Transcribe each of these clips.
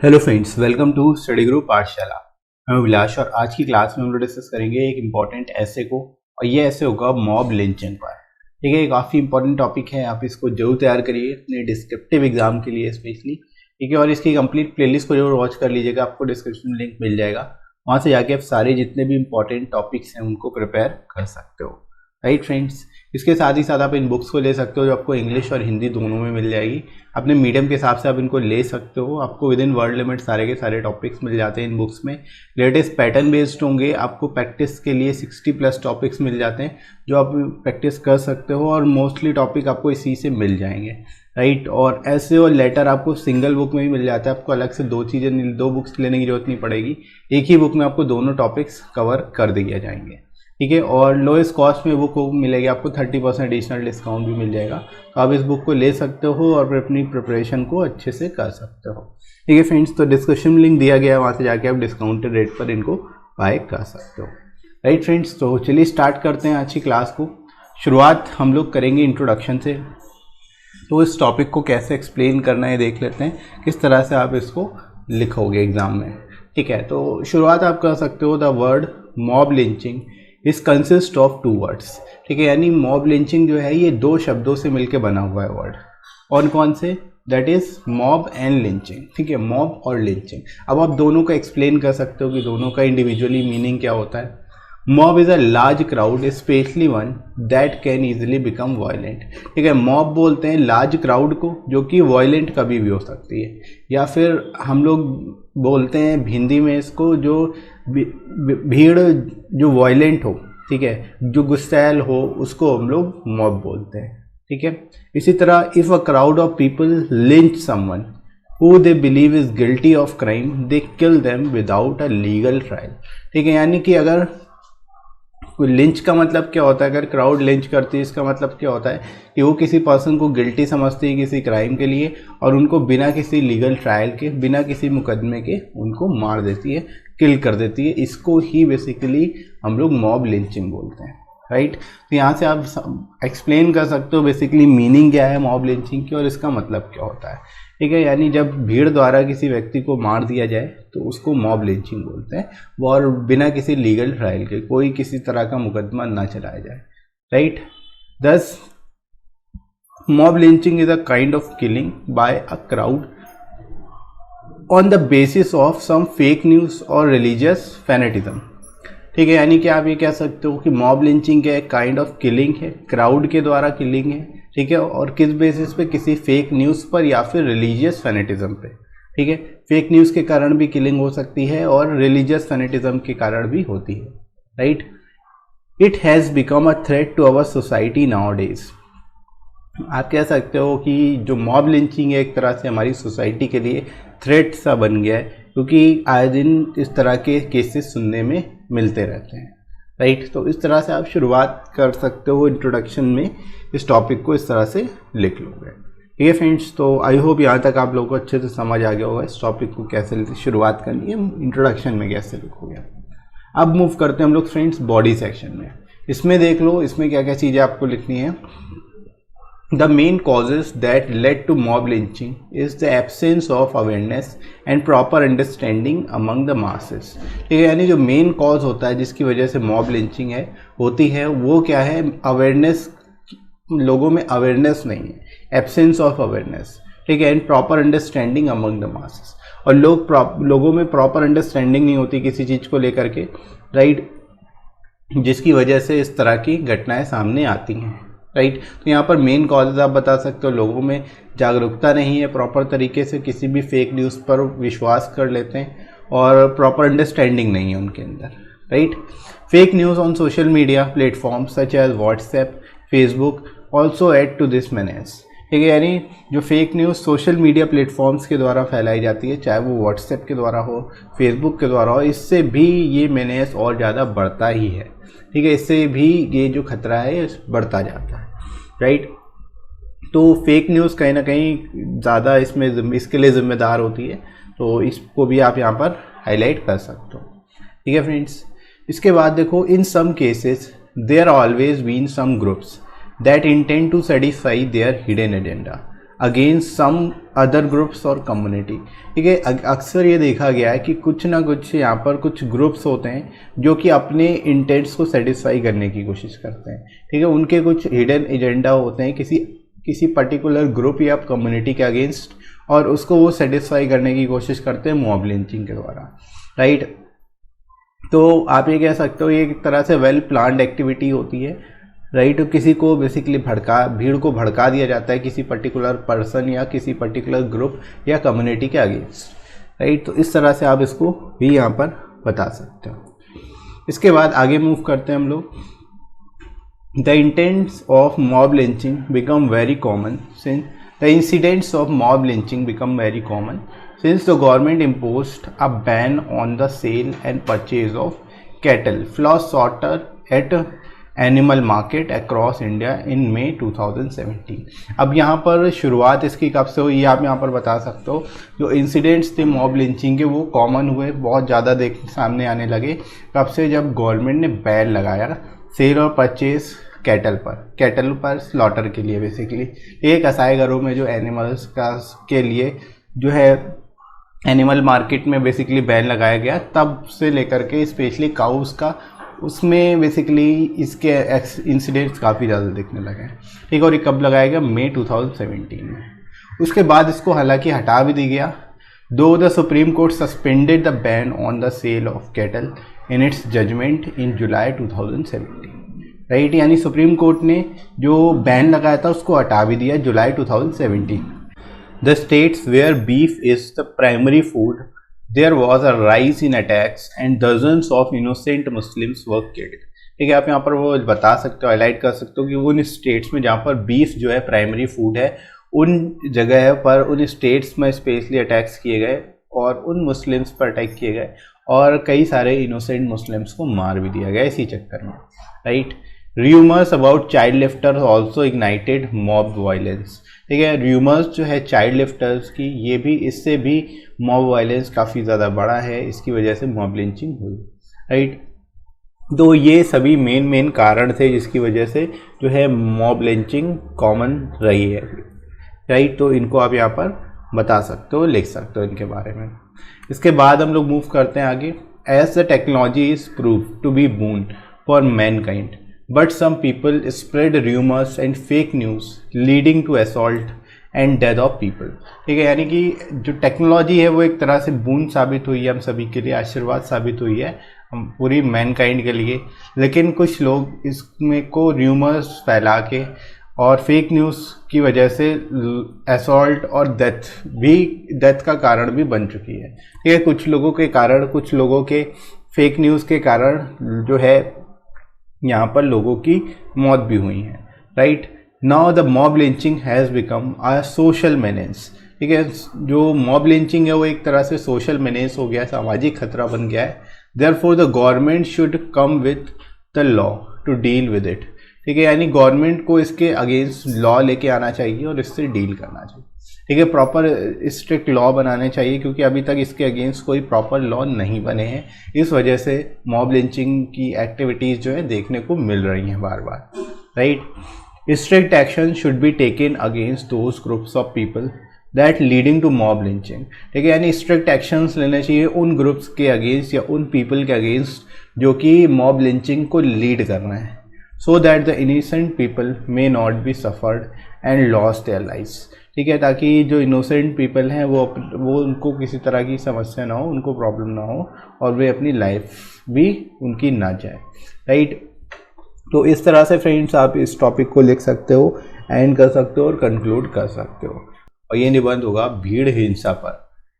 Hello friends, welcome to study group Pathshala. मैं अभिलाष और आज की क्लास में हम लोग डिस्कस करेंगे एक इम्पॉर्टेंट ऐसे को, और ये ऐसे होगा मॉब लिंचिंग पर। ठीक है, ये काफ़ी इंपॉर्टेंट टॉपिक है, आप इसको जरूर तैयार करिए अपने डिस्क्रिप्टिव एग्जाम के लिए स्पेशली। ठीक है, और इसकी कंप्लीट प्लेलिस्ट को जरूर वॉच कर लीजिएगा, आपको डिस्क्रिप्शन में लिंक मिल जाएगा, वहाँ से जाके आप सारे जितने भी इंपॉर्टेंट टॉपिक्स हैं उनको प्रिपेयर कर सकते हो। राइट फ्रेंड्स, इसके साथ ही साथ आप इन बुक्स को ले सकते हो जो आपको इंग्लिश और हिंदी दोनों में मिल जाएगी। अपने मीडियम के हिसाब से आप इनको ले सकते हो, आपको विद इन वर्ड लिमिट सारे के सारे टॉपिक्स मिल जाते हैं इन बुक्स में। लेटेस्ट पैटर्न बेस्ड होंगे, आपको प्रैक्टिस के लिए 60+ टॉपिक्स मिल जाते हैं जो आप प्रैक्टिस कर सकते हो, और मोस्टली टॉपिक आपको इसी से मिल जाएंगे। राइट, और ऐसे और लेटर आपको सिंगल बुक में भी मिल जाता है, आपको अलग से दो बुक्स लेने की जरूरत नहीं पड़ेगी, एक ही बुक में आपको दोनों टॉपिक्स कवर कर दिए जाएंगे। ठीक है, और लोएस्ट कॉस्ट में बुक मिलेगी आपको, 30% एडिशनल डिस्काउंट भी मिल जाएगा, तो आप इस बुक को ले सकते हो और अपनी प्रिपरेशन को अच्छे से कर सकते हो। ठीक है फ्रेंड्स, तो डिस्क्रिप्शन में लिंक दिया गया है, वहाँ से जाके आप डिस्काउंटेड रेट पर इनको बाय कर सकते हो। राइट फ्रेंड्स, तो चलिए स्टार्ट करते हैं आज की क्लास को। शुरुआत हम लोग करेंगे इंट्रोडक्शन से, तो इस टॉपिक को कैसे एक्सप्लेन करना है देख लेते हैं, किस तरह से आप इसको लिखोगे एग्जाम में। ठीक है, तो शुरुआत आप कर सकते हो, द वर्ड मॉब लिंचिंग इस कंसिस्ट ऑफ 2 वर्ड्स। ठीक है, यानी मॉब लिंचिंग जो है ये 2 शब्दों से मिलकर बना हुआ है वर्ड, और कौन से, that is mob and lynching. ठीक है, मॉब और लिंचिंग। अब आप दोनों का एक्सप्लेन कर सकते हो कि दोनों का इंडिविजुअली मीनिंग क्या होता है। Mob is a large crowd specially one that can easily become violent. ठीक है, मॉब बोलते हैं लार्ज क्राउड को जो कि वायलेंट कभी भी हो सकती है, या फिर हम लोग बोलते हैं हिंदी में इसको जो भीड़ जो वायलेंट हो, ठीक है, जो गुस्सैल हो, उसको हम लोग मॉब बोलते हैं। ठीक है, इसी तरह if a crowd of people lynch someone who they believe is guilty of crime they kill them without a legal trial. ठीक है, यानी कि अगर लिंच का मतलब क्या होता है, अगर क्राउड लिंच करती है इसका मतलब क्या होता है कि वो किसी पर्सन को गिल्टी समझती है किसी क्राइम के लिए, और उनको बिना किसी लीगल ट्रायल के, बिना किसी मुकदमे के उनको मार देती है, किल कर देती है। इसको ही बेसिकली हम लोग मॉब लिंचिंग बोलते हैं। राइट, तो यहाँ से आप एक्सप्लेन कर सकते हो बेसिकली मीनिंग क्या है मॉब लिंचिंग की और इसका मतलब क्या होता है। ठीक है, यानी जब भीड़ द्वारा किसी व्यक्ति को मार दिया जाए तो उसको मॉब लिंचिंग बोलते हैं, और बिना किसी लीगल ट्रायल के, कोई किसी तरह का मुकदमा ना चलाया जाए। Right, this mob lynching is a kind of killing by a crowd on the basis of some fake news और रिलीजियस फैनेटिज्म। ठीक है, यानी कि आप ये कह सकते हो कि मॉब लिंचिंग क्या है, काइंड ऑफ किलिंग है, क्राउड के द्वारा किलिंग है। ठीक है, और किस बेसिस पे, किसी फेक न्यूज़ पर या फिर रिलीजियस फैनेटिज्म पे। ठीक है, फेक न्यूज़ के कारण भी किलिंग हो सकती है और रिलीजियस फैनेटिज्म के कारण भी होती है। Right, it has become a threat to our society nowadays. आप कह सकते हो कि जो मॉब लिंचिंग है एक तरह से हमारी सोसाइटी के लिए थ्रेट सा बन गया है, क्योंकि आए दिन इस तरह के केसेस सुनने में मिलते रहते हैं। राइट, तो इस तरह से आप शुरुआत कर सकते हो इंट्रोडक्शन में, इस टॉपिक को इस तरह से लिख लोगे। ठीक है फ्रेंड्स, तो आई होप यहाँ तक आप लोगों को अच्छे से समझ आ गया होगा इस टॉपिक को कैसे शुरुआत करनी है, इंट्रोडक्शन में कैसे लिखोगे। अब मूव करते हैं हम लोग फ्रेंड्स बॉडी सेक्शन में। इसमें देख लो, इसमें क्या क्या चीज़ें आपको लिखनी है। The main causes that led to mob lynching is the absence of awareness and proper understanding among the masses। ठीक है, यानी जो मेन कॉज होता है जिसकी वजह से मॉब लिंचिंग है होती है वो क्या है, अवेयरनेस, लोगों में अवेयरनेस नहीं है, एब्सेंस ऑफ अवेयरनेस। ठीक है, and proper understanding among the masses, और लोगों में प्रॉपर अंडरस्टैंडिंग नहीं होती किसी चीज़ को लेकर के। राइट, जिसकी वजह से इस तरह की घटनाएं सामने आती हैं। राइट, तो यहाँ पर मेन कॉजेज आप बता सकते हो, लोगों में जागरूकता नहीं है, प्रॉपर तरीके से किसी भी फेक न्यूज़ पर विश्वास कर लेते हैं, और प्रॉपर अंडरस्टैंडिंग नहीं है उनके अंदर। Right, fake news on social media platform such as WhatsApp, Facebook also add to this menace. ठीक है, यानी जो fake news social media platforms के द्वारा फैलाई जाती है, चाहे वो व्हाट्सएप के द्वारा हो, फेसबुक के द्वारा हो, इससे भी ये मेनेस और ज़्यादा बढ़ता ही है। ठीक है, इससे भी ये जो खतरा है बढ़ता जाता है। राइट, तो फेक न्यूज़ कहीं ना कहीं ज़्यादा इसके लिए जिम्मेदार होती है, तो इसको भी आप यहाँ पर हाईलाइट कर सकते हो। ठीक है फ्रेंड्स, इसके बाद देखो, in some cases there always been some groups that intend to satisfy their hidden agenda. Against some other groups और कम्युनिटी। ठीक है, अक्सर ये देखा गया है कि कुछ ना कुछ यहाँ पर कुछ ग्रुप्स होते हैं जो कि अपने इंटेंट्स को सेटिस्फाई करने की कोशिश करते हैं। ठीक है, उनके कुछ हिडन एजेंडा होते हैं किसी पर्टिकुलर ग्रुप या कम्युनिटी के अगेंस्ट, और उसको वो सेटिस्फाई करने की कोशिश करते हैं मॉब लिंचिंग के द्वारा। राइट, तो आप ये कह सकते हो ये एक तरह से वेल प्लान्ड एक्टिविटी होती है। राइट, तो किसी को बेसिकली भीड़ को भड़का दिया जाता है किसी पर्टिकुलर पर्सन या किसी पर्टिकुलर ग्रुप या कम्युनिटी के अगेंस्ट। राइट, तो इस तरह से आप इसको भी यहाँ पर बता सकते हो। इसके बाद आगे मूव करते हैं हम लोग। The intends of mob lynching become very common since the incidents of mob lynching become very common since the government imposed a ban on the sale and purchase of cattle, flock, slaughter at animal market across India in May 2017। अब यहाँ पर शुरुआत इसकी कब से हुई आप यहाँ पर बता सकते हो। जो इंसिडेंट्स थे मॉब लिंचिंग के वो कॉमन हुए, बहुत ज़्यादा सामने आने लगे कब से, जब गवर्नमेंट ने बैन लगाया सेल और परचेज कैटल पर स्लॉटर के लिए। बेसिकली ये कसाई घरों में जो एनिमल्स के लिए जो है एनिमल मार्केट में बेसिकली बैन लगाया गया, तब से लेकर के स्पेशली काउस का उसमें बेसिकली इसके इंसिडेंट्स काफ़ी ज़्यादा दिखने लगे। ठीक, और ये कब लगाया गया, मई 2017 में। उसके बाद इसको हालांकि हटा भी दिया गया, though the Supreme Court suspended the ban on the sale of cattle in its judgment in July 2017। Right, यानी सुप्रीम कोर्ट ने जो बैन लगाया था उसको हटा भी दिया जुलाई 2017। The states where beef is the primary food, there was a rise in attacks and dozens of innocent Muslims were killed। ठीक है, आप यहाँ पर वो बता सकते हो, हाईलाइट कर सकते हो कि उन स्टेट्स में जहाँ पर बीफ जो है प्राइमरी फूड है, उन जगह पर उन स्टेट्स में स्पेशली अटैक्स किए गए और उन मुस्लिम्स पर अटैक किए गए और कई सारे इनोसेंट मुस्लिम्स को मार भी दिया गया इसी चक्कर में। Right, rumours about child lifters also ignited mob violence. ठीक है, रूमर्स जो है चाइल्ड लिफ्टर्स की, ये भी इससे भी मॉब वायलेंस काफ़ी ज़्यादा बड़ा है, इसकी वजह से मॉब लिंचिंग हुई। राइट, तो ये सभी मेन कारण थे जिसकी वजह से जो है मॉब लिंचिंग कॉमन रही है। राइट, तो इनको आप यहाँ पर बता सकते हो, लिख सकते हो इनके बारे में। इसके बाद हम लोग मूव करते हैं आगे। As the technology is prove to be boon for mankind but some people spread rumors and fake news leading to assault and death of people। ठीक है, यानी कि जो टेक्नोलॉजी है वो एक तरह से बून साबित हुई है हम सभी के लिए, आशीर्वाद साबित हुई है हम पूरी मैनकाइंड के लिए। लेकिन कुछ लोग इसमें को र्यूमर्स फैला के और फेक न्यूज़ की वजह से असॉल्ट और डेथ का कारण भी बन चुकी है। ठीक है, कुछ लोगों के फेक न्यूज़ के कारण जो है यहाँ पर लोगों की मौत भी हुई है। Right, now the mob lynching has become a social menace. ठीक है, जो मॉब लिंचिंग है वो एक तरह से सोशल मेनेस हो गया, सामाजिक खतरा बन गया है। Therefore the government should come with the law to deal with it. ठीक है, यानी गवर्नमेंट को इसके अगेंस्ट लॉ लेके आना चाहिए और इससे डील करना चाहिए। ठीक है, प्रॉपर स्ट्रिक्ट लॉ बनाने चाहिए, क्योंकि अभी तक इसके अगेंस्ट कोई प्रॉपर लॉ नहीं बने हैं। इस वजह से मॉब लिंचिंग की एक्टिविटीज़ जो है देखने को मिल रही हैं बार बार। Right, strict action should be taken against those groups of people that leading to mob lynching. ठीक है, यानी स्ट्रिक्ट एक्शंस लेने चाहिए उन ग्रुप्स के अगेंस्ट या उन पीपल के अगेंस्ट जो कि मॉब लिंचिंग को लीड कर रहे हैं, so that the innocent people may not be suffered and lost their lives. ठीक है, ताकि जो इनोसेंट पीपल हैं वो उनको किसी तरह की समस्या ना हो, उनको प्रॉब्लम ना हो और वे अपनी लाइफ भी उनकी ना जाए। राइट, तो इस तरह से फ्रेंड्स आप इस टॉपिक को लिख सकते हो, एंड कर सकते हो और कंक्लूड कर सकते हो। और ये निबंध होगा भीड़ हिंसा पर।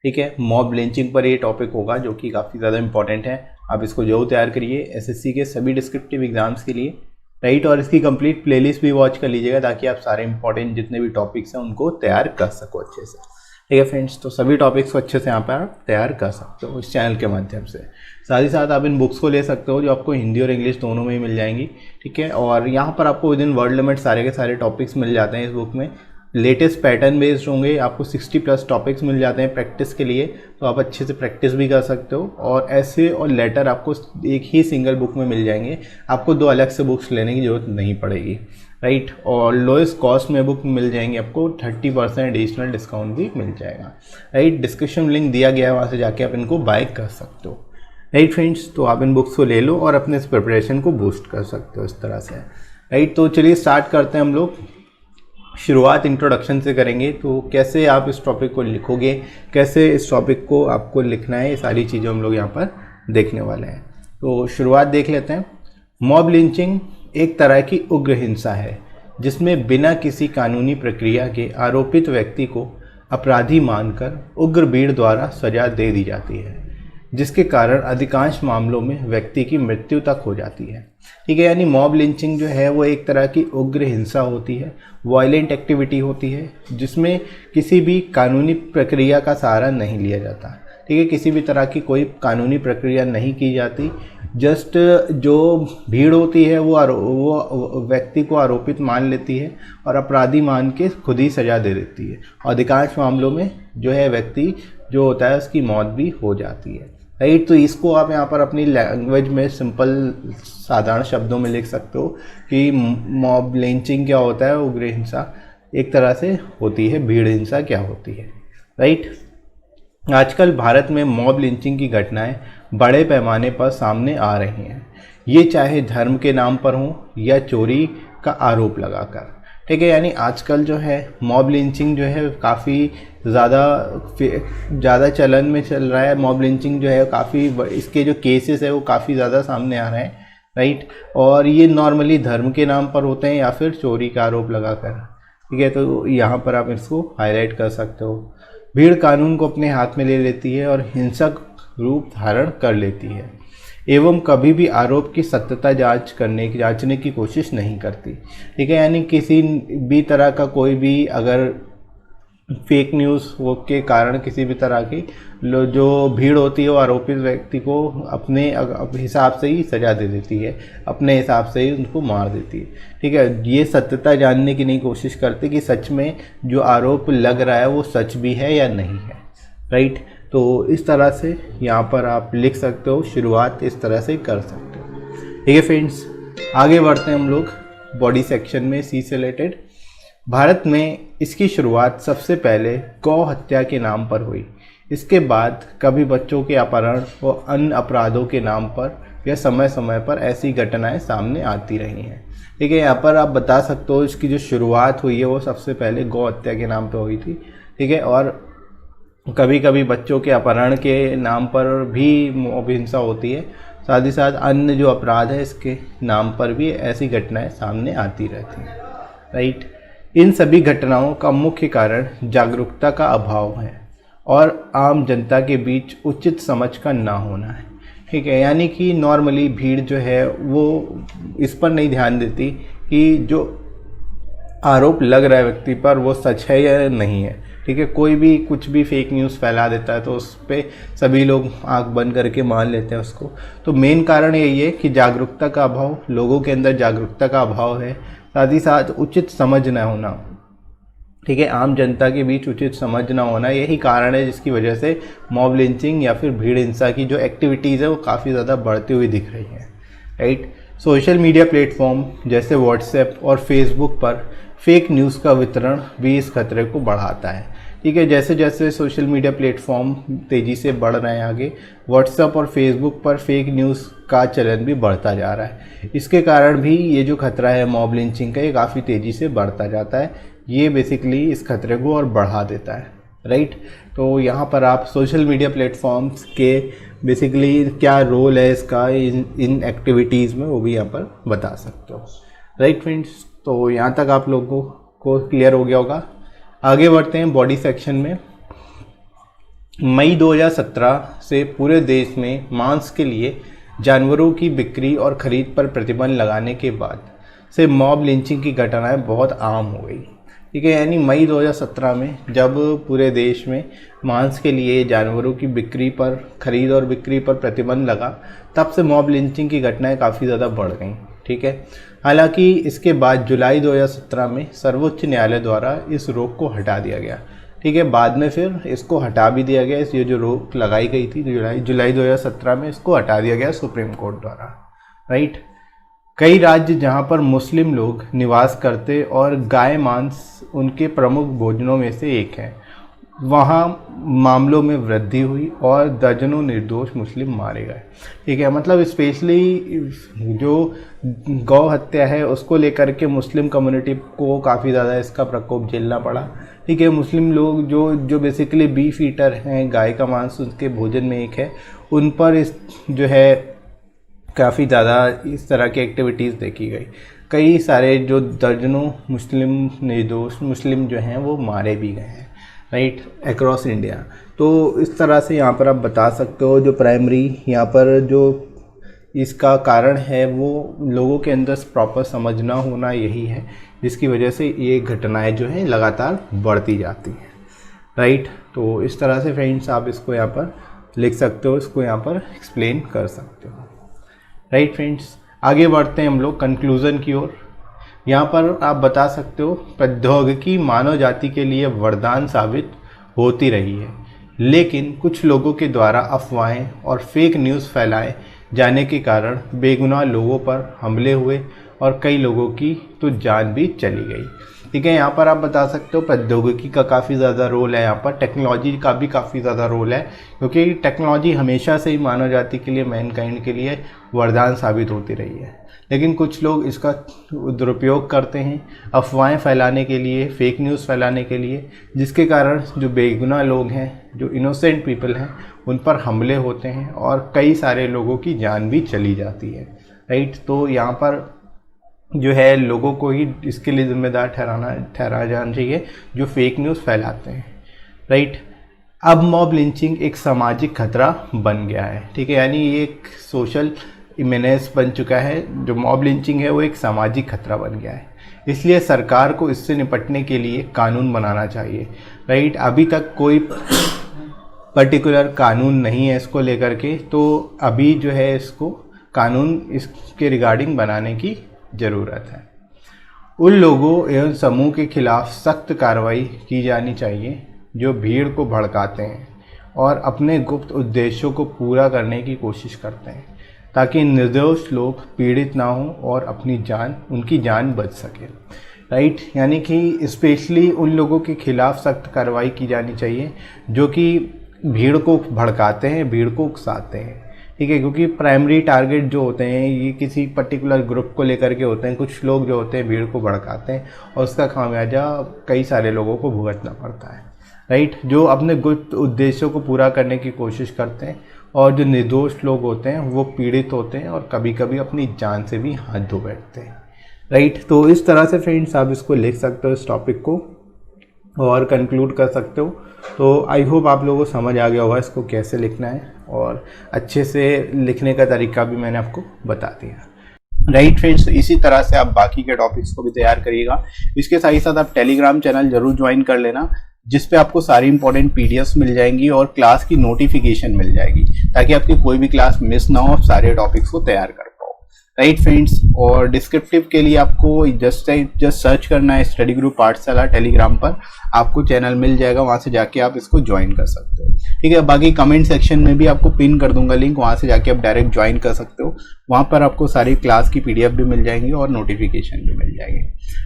ठीक है, मॉब लिंचिंग पर ये टॉपिक होगा जो कि काफ़ी ज़्यादा इंपॉर्टेंट है। आप इसको जरूर तैयार करिए एसएससी के सभी डिस्क्रिप्टिव एग्जाम्स के लिए। राइट, और इसकी कंप्लीट प्लेलिस्ट भी वॉच कर लीजिएगा ताकि आप सारे इंपॉर्टेंट जितने भी टॉपिक्स हैं उनको तैयार कर सको अच्छे से। ठीक है फ्रेंड्स, तो सभी टॉपिक्स को अच्छे से यहाँ पर आप तैयार कर सकते हो इस चैनल के माध्यम से। साथ ही साथ आप इन बुक्स को ले सकते हो जो आपको हिंदी और इंग्लिश दोनों में ही मिल जाएंगी। ठीक है, और यहाँ पर आपको विद इन वर्ड लिमिट सारे के सारे टॉपिक्स मिल जाते हैं इस बुक में। लेटेस्ट पैटर्न बेस्ड होंगे, आपको 60+ टॉपिक्स मिल जाते हैं प्रैक्टिस के लिए, तो आप अच्छे से प्रैक्टिस भी कर सकते हो। और ऐसे और लेटर आपको एक ही सिंगल बुक में मिल जाएंगे, आपको 2 अलग से बुक्स लेने की ज़रूरत नहीं पड़ेगी, राइट। और लोएस्ट कॉस्ट में बुक मिल जाएंगे, आपको 30% एडिशनल डिस्काउंट भी मिल जाएगा, राइट। डिस्क्रिप्शन लिंक दिया गया है, वहाँ से जाके आप इनको बाय कर सकते हो, राइट फ्रेंड्स। तो आप इन बुक्स को ले लो और अपने इस प्रिपरेशन को बूस्ट कर सकते हो इस तरह से, राइट। तो चलिए स्टार्ट करते हैं हम लोग। शुरुआत इंट्रोडक्शन से करेंगे, तो कैसे आप इस टॉपिक को लिखोगे, कैसे इस टॉपिक को आपको लिखना है, ये सारी चीज़ें हम लोग यहाँ पर देखने वाले हैं। तो शुरुआत देख लेते हैं। मॉब लिंचिंग एक तरह की उग्र हिंसा है जिसमें बिना किसी कानूनी प्रक्रिया के आरोपित व्यक्ति को अपराधी मानकर उग्र भीड़ द्वारा सजा दे दी जाती है, जिसके कारण अधिकांश मामलों में व्यक्ति की मृत्यु तक हो जाती है, ठीक है। यानी मॉब लिंचिंग जो है वो एक तरह की उग्र हिंसा होती है, वायलेंट एक्टिविटी होती है, जिसमें किसी भी कानूनी प्रक्रिया का सहारा नहीं लिया जाता, ठीक है। किसी भी तरह की कोई कानूनी प्रक्रिया नहीं की जाती, जस्ट जो भीड़ होती है वो व्यक्ति को आरोपित मान लेती है और अपराधी मान के खुद ही सजा दे देती है। अधिकांश मामलों में जो है व्यक्ति जो होता है उसकी मौत भी हो जाती है, राइट। तो इसको आप यहाँ पर अपनी लैंग्वेज में सिंपल साधारण शब्दों में लिख सकते हो कि मॉब लिंचिंग क्या होता है, उग्र हिंसा एक तरह से होती है, भीड़ हिंसा क्या होती है, राइट। आजकल भारत में मॉब लिंचिंग की घटनाएं बड़े पैमाने पर सामने आ रही हैं, ये चाहे धर्म के नाम पर हो या चोरी का आरोप लगाकर, ठीक है। यानी आजकल जो है मॉब लिंचिंग जो है काफ़ी ज़्यादा चलन में चल रहा है। मॉब लिंचिंग जो है काफ़ी, इसके जो केसेस है वो काफ़ी ज़्यादा सामने आ रहे हैं, राइट। और ये नॉर्मली धर्म के नाम पर होते हैं या फिर चोरी का आरोप लगाकर, ठीक है। तो यहाँ पर आप इसको हाईलाइट कर सकते हो। भीड़ कानून को अपने हाथ में ले लेती है और हिंसक रूप धारण कर लेती है एवं कभी भी आरोप की सत्यता जांचने की कोशिश नहीं करती, ठीक है। यानी किसी भी तरह का कोई भी अगर फेक न्यूज़ के कारण किसी भी तरह की जो भीड़ होती है वो आरोपित व्यक्ति को अपने हिसाब से ही सजा दे देती है, अपने हिसाब से ही उनको मार देती है, ठीक है। ये सत्यता जानने की नहीं कोशिश करते कि सच में जो आरोप लग रहा है वो सच भी है या नहीं है, राइट। तो इस तरह से यहाँ पर आप लिख सकते हो, शुरुआत इस तरह से कर सकते हो, ठीक है फ्रेंड्स। आगे बढ़ते हैं हम लोग बॉडी सेक्शन में, सी से रिलेटेड। भारत में इसकी शुरुआत सबसे पहले गौ हत्या के नाम पर हुई, इसके बाद कभी बच्चों के अपहरण और अन्य अपराधों के नाम पर या समय समय पर ऐसी घटनाएं सामने आती रही हैं, ठीक है। यहाँ पर आप बता सकते हो इसकी जो शुरुआत हुई है वो सबसे पहले गौ हत्या के नाम पर हुई थी, ठीक है। और कभी कभी बच्चों के अपहरण के नाम पर भी मॉब हिंसा होती है, साथ ही साथ अन्य जो अपराध है इसके नाम पर भी ऐसी घटनाएं सामने आती रहती हैं, राइट। इन सभी घटनाओं का मुख्य कारण जागरूकता का अभाव है और आम जनता के बीच उचित समझ का ना होना है, ठीक है। यानी कि नॉर्मली भीड़ जो है वो इस पर नहीं ध्यान देती कि जो आरोप लग रहा है व्यक्ति पर वो सच है या नहीं है, ठीक है। कोई भी कुछ भी फेक न्यूज़ फैला देता है तो उस पर सभी लोग आंख बंद करके मान लेते हैं उसको। तो मेन कारण यही है कि जागरूकता का अभाव, लोगों के अंदर जागरूकता का अभाव है, साथ ही साथ उचित समझ न होना, ठीक है। आम जनता के बीच उचित समझ न होना, यही कारण है जिसकी वजह से मॉब लिंचिंग या फिर भीड़ हिंसा की जो एक्टिविटीज़ है वो काफ़ी ज़्यादा बढ़ती हुई दिख रही है, राइट। सोशल मीडिया प्लेटफॉर्म जैसे व्हाट्सएप और फेसबुक पर फेक न्यूज़ का वितरण भी इस खतरे को बढ़ाता है, ठीक है। जैसे जैसे सोशल मीडिया प्लेटफॉर्म तेज़ी से बढ़ रहे हैं आगे, व्हाट्सएप और फेसबुक पर फेक न्यूज़ का चलन भी बढ़ता जा रहा है। इसके कारण भी ये जो खतरा है मॉब लिंचिंग का, ये काफ़ी तेज़ी से बढ़ता जाता है। ये बेसिकली इस खतरे को और बढ़ा देता है, राइट। तो यहाँ पर आप सोशल मीडिया प्लेटफॉर्म्स के बेसिकली क्या रोल है इसका इन एक्टिविटीज़ में वो भी यहाँ पर बता सकते हो, राइट फ्रेंड्स। तो यहाँ तक आप लोगों को क्लियर हो गया होगा। आगे बढ़ते हैं बॉडी सेक्शन में। मई 2017 से पूरे देश में मांस के लिए जानवरों की बिक्री और खरीद पर प्रतिबंध लगाने के बाद से मॉब लिंचिंग की घटनाएं बहुत आम हो गई, ठीक है। यानी मई 2017 में जब पूरे देश में मांस के लिए जानवरों की बिक्री पर, खरीद और बिक्री पर प्रतिबंध लगा, तब से मॉब लिंचिंग की घटनाएं काफ़ी ज़्यादा बढ़ गई, ठीक है। हालांकि इसके बाद जुलाई 2017 में सर्वोच्च न्यायालय द्वारा इस रोक को हटा दिया गया। ठीक है, बाद में फिर इसको हटा भी दिया गया। ये जो रोक लगाई गई थी जुलाई 2017 में, इसको हटा दिया गया सुप्रीम कोर्ट द्वारा। राइट, कई राज्य जहां पर मुस्लिम लोग निवास करते और गाय मांस उनके प्रमुख भोजनों में से एक है, वहाँ मामलों में वृद्धि हुई और दर्जनों निर्दोष मुस्लिम मारे गए। ठीक है, मतलब स्पेशली जो गौ हत्या है उसको लेकर के मुस्लिम कम्युनिटी को काफ़ी ज़्यादा इसका प्रकोप झेलना पड़ा। ठीक है, मुस्लिम लोग जो बेसिकली बीफ ईटर हैं, गाय का मांस उनके भोजन में एक है, उन पर इस जो है काफ़ी ज़्यादा इस तरह की एक्टिविटीज़ देखी गई। कई सारे जो दर्जनों मुस्लिम निर्दोष मुस्लिम जो हैं वो मारे भी गए हैं। Right, across India. तो इस तरह से यहाँ पर आप बता सकते हो जो प्राइमरी यहाँ पर जो इसका कारण है वो लोगों के अंदर प्रॉपर समझना होना यही है, जिसकी वजह से ये घटनाएं जो हैं लगातार बढ़ती जाती हैं। राइट, तो इस तरह से फ्रेंड्स आप इसको यहाँ पर लिख सकते हो, इसको यहाँ पर एक्सप्लेन कर सकते हो। राइट फ्रेंड्स, आगे बढ़ते हैं हम लोग कंक्लूज़न की ओर। यहाँ पर आप बता सकते हो प्रौद्योगिकी मानव जाति के लिए वरदान साबित होती रही है, लेकिन कुछ लोगों के द्वारा अफवाहें और फेक न्यूज़ फैलाए जाने के कारण बेगुनाह लोगों पर हमले हुए और कई लोगों की तो जान भी चली गई। ठीक है, यहाँ पर आप बता सकते हो प्रौद्योगिकी का काफ़ी ज़्यादा रोल है, यहाँ पर टेक्नोलॉजी का भी काफ़ी ज़्यादा रोल है, क्योंकि टेक्नोलॉजी हमेशा से ही मानव जाति के लिए, मैनकाइंड के लिए वरदान साबित होती रही है। लेकिन कुछ लोग इसका दुरुपयोग करते हैं अफवाहें फैलाने के लिए, फेक न्यूज़ फैलाने के लिए, जिसके कारण जो बेगुनाह लोग हैं, जो इनोसेंट पीपल हैं, उन पर हमले होते हैं और कई सारे लोगों की जान भी चली जाती है। राइट, तो यहाँ पर जो है लोगों को ही इसके लिए जिम्मेदार ठहराया जाना चाहिए जो फेक न्यूज़ फैलाते हैं। राइट, अब मॉब लिंचिंग एक सामाजिक खतरा बन गया है। ठीक है, यानी ये एक सोशल इमेनेस बन चुका है। जो मॉब लिंचिंग है वो एक सामाजिक खतरा बन गया है, इसलिए सरकार को इससे निपटने के लिए कानून बनाना चाहिए। राइट, अभी तक कोई पर्टिकुलर कानून नहीं है इसको लेकर के, तो अभी जो है इसको कानून इसके रिगार्डिंग बनाने की ज़रूरत है। उन लोगों एवं समूह के खिलाफ सख्त कार्रवाई की जानी चाहिए जो भीड़ को भड़काते हैं और अपने गुप्त उद्देश्यों को पूरा करने की कोशिश करते हैं, ताकि निर्दोष लोग पीड़ित ना हों और उनकी जान बच सके। राइट, यानी कि स्पेशली उन लोगों के खिलाफ सख्त कार्रवाई की जानी चाहिए जो कि भीड़ को भड़काते हैं, भीड़ को उकसाते हैं। ठीक है, क्योंकि प्राइमरी टारगेट जो होते हैं ये किसी पर्टिकुलर ग्रुप को लेकर के होते हैं। कुछ लोग जो होते हैं भीड़ को भड़काते हैं और उसका खामियाजा कई सारे लोगों को भुगतना पड़ता है। राइट, जो अपने गुप्त उद्देश्यों को पूरा करने की कोशिश करते हैं और जो निर्दोष लोग होते हैं वो पीड़ित होते हैं और कभी कभी अपनी जान से भी हाथ धो बैठते हैं। राइट, तो इस तरह से फ्रेंड्स आप इसको लिख सकते हो, इस टॉपिक को, और कंक्लूड कर सकते हो। तो आई होप आप लोगों को समझ आ गया होगा इसको कैसे लिखना है, और अच्छे से लिखने का तरीका भी मैंने आपको बता दिया। राइट फ्रेंड्स, इसी तरह से आप बाकी के टॉपिक्स को भी तैयार करिएगा। इसके साथ ही साथ आप टेलीग्राम चैनल जरूर ज्वाइन कर लेना, जिस पे आपको सारी इंपॉर्टेंट पीडीएफ्स मिल जाएंगी और क्लास की नोटिफिकेशन मिल जाएगी, ताकि आपकी कोई भी क्लास मिस ना हो, आप सारे टॉपिक्स को तैयार कर पाओ। राइट फ्रेंड्स, और डिस्क्रिप्टिव के लिए आपको जस्ट सर्च करना है स्टडी ग्रुप पाठशाला टेलीग्राम पर, आपको चैनल मिल जाएगा, वहां से जाके आप इसको ज्वाइन कर सकते हो। ठीक है, बाकी कमेंट सेक्शन में भी आपको पिन कर दूंगा लिंक, वहां से जाके आप डायरेक्ट ज्वाइन कर सकते हो। वहां पर आपको सारी क्लास की पीडीएफ भी मिल जाएंगी और नोटिफिकेशन भी मिल जाएंगे।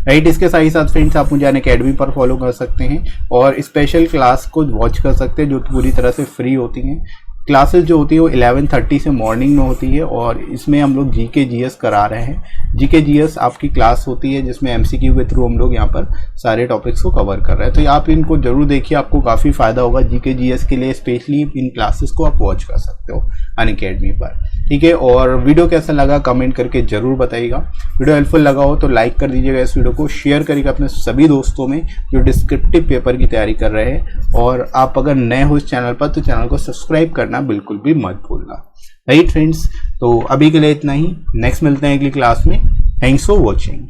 राइट, इसके साथ ही साथ फ्रेंड्स आप मुझे अनअकैडमी पर फॉलो कर सकते हैं और स्पेशल क्लास को वॉच कर सकते हैं जो पूरी तरह से फ्री होती हैं। क्लासेस जो होती है वो 11:30 से मॉर्निंग में होती है और इसमें हम लोग जीके जीएस करा रहे हैं। जीके जीएस आपकी क्लास होती है जिसमें एमसीक्यू के थ्रू हम लोग यहाँ पर सारे टॉपिक्स को कवर कर रहे हैं। तो आप इनको जरूर देखिए, आपको काफ़ी फायदा होगा। जीके जीएस के लिए स्पेशली इन क्लासेस को आप वॉच कर सकते हो अनअकैडमी पर। ठीक है, और वीडियो कैसा लगा कमेंट करके जरूर बताइएगा। वीडियो हेल्पफुल लगा हो तो लाइक कर दीजिएगा, इस वीडियो को शेयर करिएगा अपने सभी दोस्तों में जो डिस्क्रिप्टिव पेपर की तैयारी कर रहे हैं। और आप अगर नए हो इस चैनल पर तो चैनल को सब्सक्राइब करना बिल्कुल भी मत भूलना। राइट फ्रेंड्स, तो अभी के लिए इतना ही, नेक्स्ट मिलते हैं अगली क्लास में। Thanks for watching.